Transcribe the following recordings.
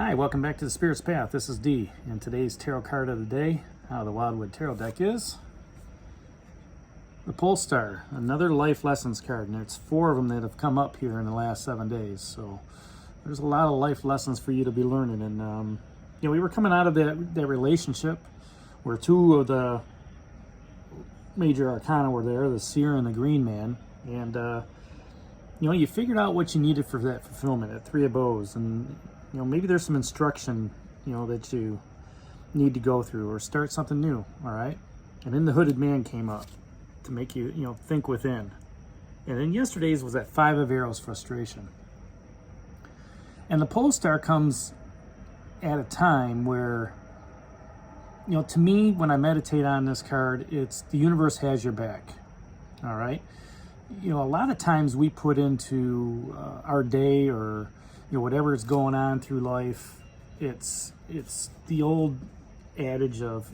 Hi, welcome back to the Spirit's Path. This is D, and today's tarot card of the day, out of the Wildwood Tarot deck, is the Pole Star, another life lessons card, and it's 4 of them that have come up here in the last 7 days. So there's a lot of life lessons for you to be learning. And we were coming out of that relationship where 2 of the major arcana were there, the Seer and the Green Man, and you figured out what you needed for that fulfillment at 3 of Bows, and maybe there's some instruction, that you need to go through or start something new, all right? And then the Hooded Man came up to make you, think within. And then yesterday's was that 5 of Arrows, frustration. And the Pole Star comes at a time where, to me, when I meditate on this card, it's the universe has your back, all right? A lot of times we put into our day or whatever is going on through life, it's the old adage of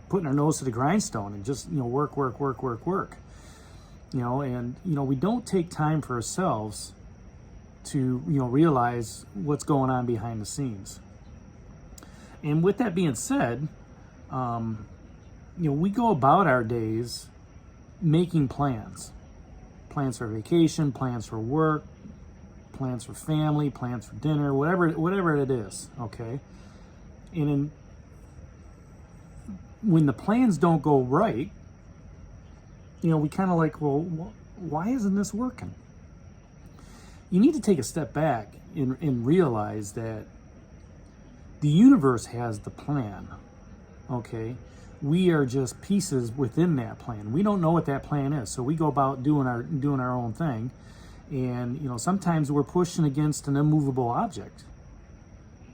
putting our nose to the grindstone and just work, and we don't take time for ourselves to realize what's going on behind the scenes. And with that being said, we go about our days making plans for vacation, plans for work, plans for family, plans for dinner, whatever it is, okay? And when the plans don't go right, we kind of like, well, why isn't this working? You need to take a step back and realize that the universe has the plan, okay? We are just pieces within that plan. We don't know what that plan is, so we go about doing our own thing. And sometimes we're pushing against an immovable object,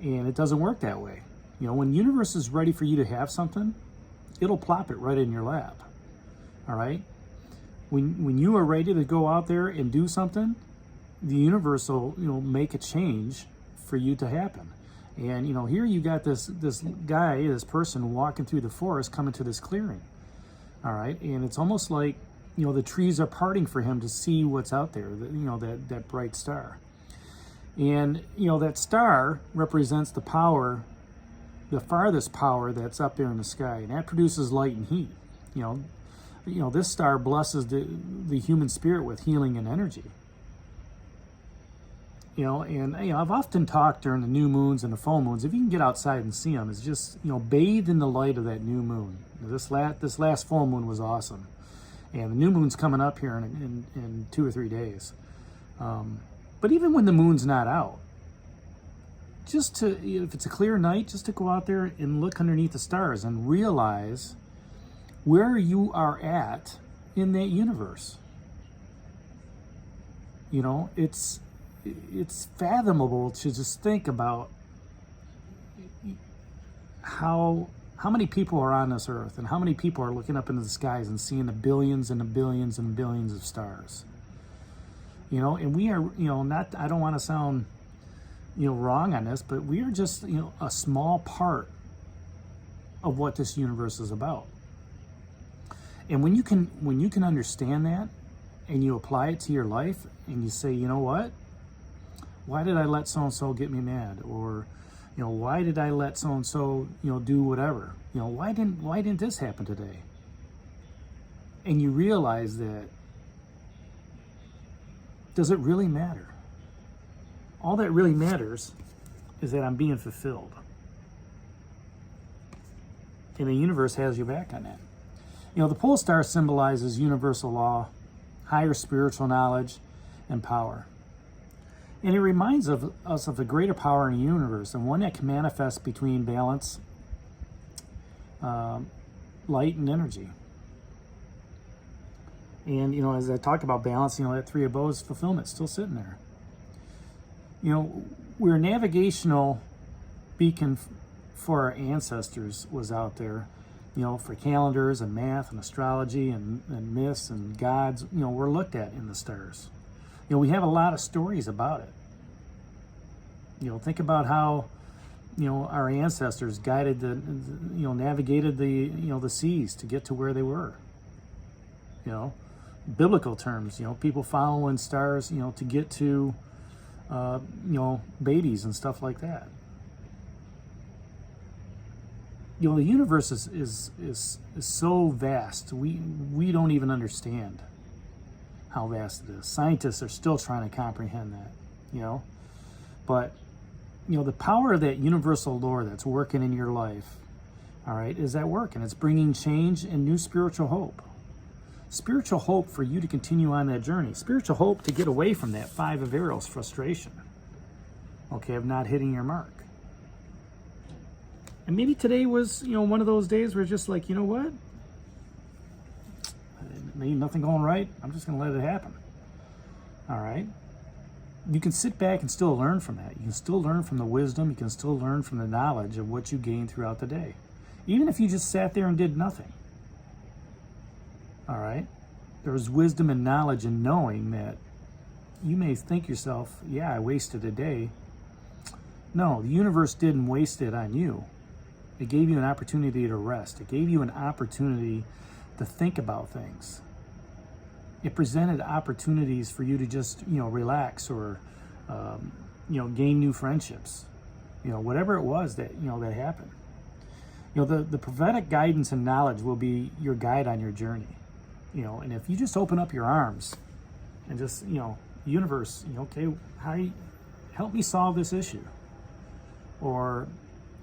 and it doesn't work that way. When the universe is ready for you to have something, it'll plop it right in your lap. All right? When you are ready to go out there and do something, the universe will make a change for you to happen. And here you got this person walking through the forest, coming to this clearing. All right, and it's almost like the trees are parting for him to see what's out there, that bright star. And, that star represents the power, the farthest power that's up there in the sky, and that produces light and heat. This star blesses the human spirit with healing and energy. And I've often talked during the new moons and the full moons, if you can get outside and see them, it's just, bathe in the light of that new moon. This last full moon was awesome. And the new moon's coming up here in 2 or 3 days. But even when the moon's not out, if it's a clear night, just to go out there and look underneath the stars and realize where you are at in that universe. It's fathomable to just think about how many people are on this earth and how many people are looking up into the skies and seeing the billions and the billions and billions of stars. And we are, not, I don't want to sound, wrong on this, but we are just, a small part of what this universe is about. And when you can understand that and you apply it to your life and you say, you know what? Why did I let so-and-so get me mad? Or, why did I let so-and-so, do whatever? Why didn't this happen today? And you realize that, does it really matter? All that really matters is that I'm being fulfilled. And the universe has your back on that. The pole star symbolizes universal law, higher spiritual knowledge, and power. And it reminds us of the greater power in the universe, and one that can manifest between balance, light, and energy. And, as I talked about balance, that 3 of Bows fulfillment still sitting there. Where navigational beacon for our ancestors was out there, for calendars and math and astrology and myths and gods, were looked at in the stars. We have a lot of stories about it. Think about how, our ancestors guided navigated the seas to get to where they were. Biblical terms, people following stars, to get to babies and stuff like that. The universe is so vast. We don't even understand how vast it is. Scientists are still trying to comprehend that, But, the power of that universal law that's working in your life, all right, is at work, and it's bringing change and new spiritual hope. Spiritual hope for you to continue on that journey. Spiritual hope to get away from that 5 of arrows frustration, of not hitting your mark. And maybe today was, one of those days where it's just like, what? Maybe nothing going right. I'm just going to let it happen. All right? You can sit back and still learn from that. You can still learn from the wisdom. You can still learn from the knowledge of what you gained throughout the day. Even if you just sat there and did nothing. All right? There's wisdom and knowledge in knowing that you may think yourself, yeah, I wasted a day. No, the universe didn't waste it on you. It gave you an opportunity to rest. It gave you an opportunity to think about things. It presented opportunities for you to just, relax or, gain new friendships. Whatever it was that, that happened. The prophetic guidance and knowledge will be your guide on your journey. And if you just open up your arms and just, universe, okay, help me solve this issue. Or,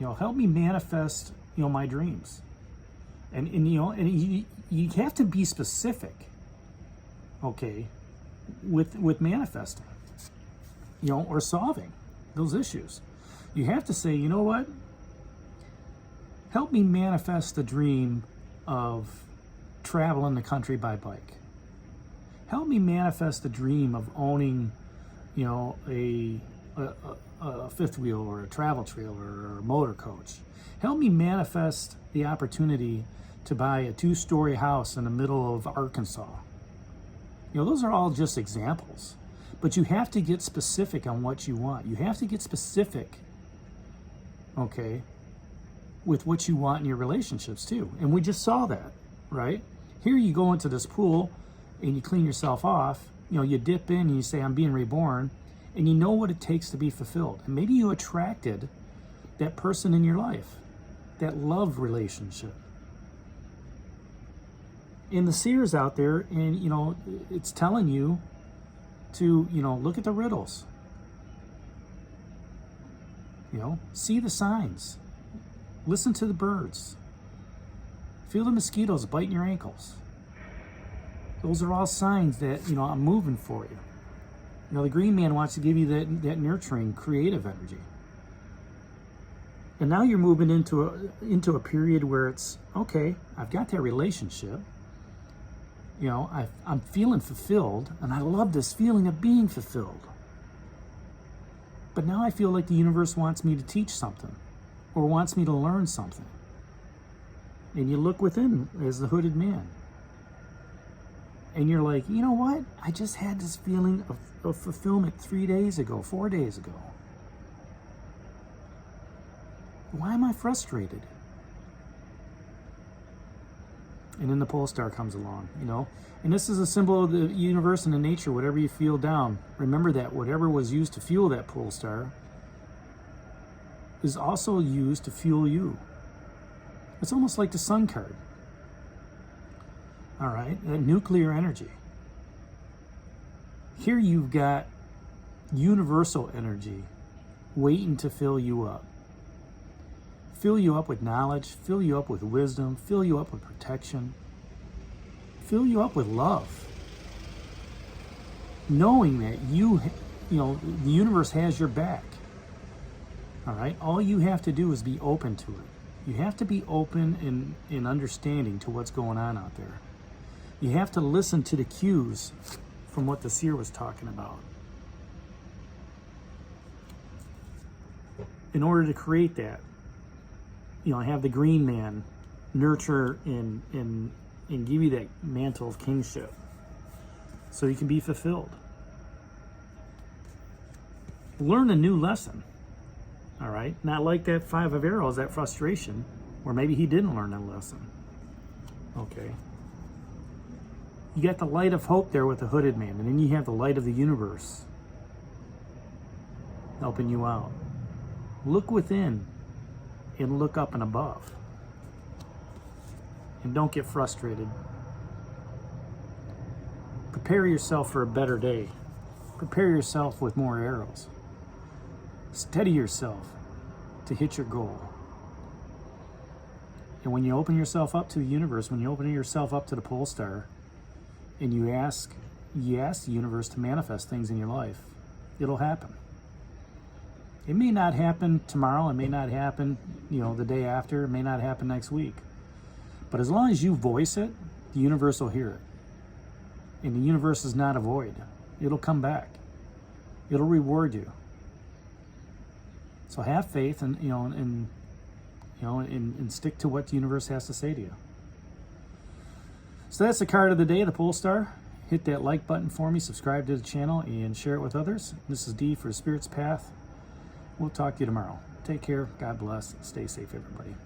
help me manifest, my dreams. And you have to be specific, okay, with manifesting, or solving those issues. You have to say, you know what? Help me manifest the dream of traveling the country by bike. Help me manifest the dream of owning, a fifth wheel or a travel trailer or a motor coach. Help me manifest the opportunity to buy a 2-story house in the middle of Arkansas. Those are all just examples. But you have to get specific on what you want. You have to get specific, okay, with what you want in your relationships too. And we just saw that, right? Here you go into this pool and you clean yourself off. You dip in and you say, I'm being reborn. And you know what it takes to be fulfilled. And maybe you attracted that person in your life, that love relationship. And the seer's out there, and, it's telling you to, look at the riddles. See the signs. Listen to the birds. Feel the mosquitoes biting your ankles. Those are all signs that, I'm moving for you. The green man wants to give you that nurturing, creative energy. And now you're moving into a period where it's, okay, I've got that relationship. I'm feeling fulfilled, and I love this feeling of being fulfilled. But now I feel like the universe wants me to teach something or wants me to learn something. And you look within as the hooded man. And you're like, you know what? I just had this feeling of fulfillment 4 days ago. Why am I frustrated? And then the pole star comes along, And this is a symbol of the universe and the nature. Whatever you feel down, remember that whatever was used to fuel that pole star is also used to fuel you. It's almost like the sun card. All right, that nuclear energy. Here you've got universal energy waiting to fill you up. Fill you up with knowledge, fill you up with wisdom, fill you up with protection, fill you up with love. Knowing that the universe has your back. All right, all you have to do is be open to it. You have to be open and understanding to what's going on out there. You have to listen to the cues from what the seer was talking about. In order to create that, have the green man nurture and give you that mantle of kingship so you can be fulfilled. Learn a new lesson, all right? Not like that 5 of arrows, that frustration, or maybe he didn't learn a lesson, okay? You got the light of hope there with the hooded man, and then you have the light of the universe. helping you out. Look within and look up and above. And don't get frustrated. Prepare yourself for a better day. Prepare yourself with more arrows. Steady yourself to hit your goal. And when you open yourself up to the universe, when you open yourself up to the pole star, and you ask the universe to manifest things in your life, it'll happen. It may not happen tomorrow, it may not happen, the day after, it may not happen next week. But as long as you voice it, the universe will hear it. And the universe is not a void. It'll come back. It'll reward you. So have faith and stick to what the universe has to say to you. So that's the card of the day, the pole star. Hit that like button for me, subscribe to the channel, and share it with others. This is D for Spirit's Path. We'll talk to you tomorrow. Take care. God bless. Stay safe, everybody.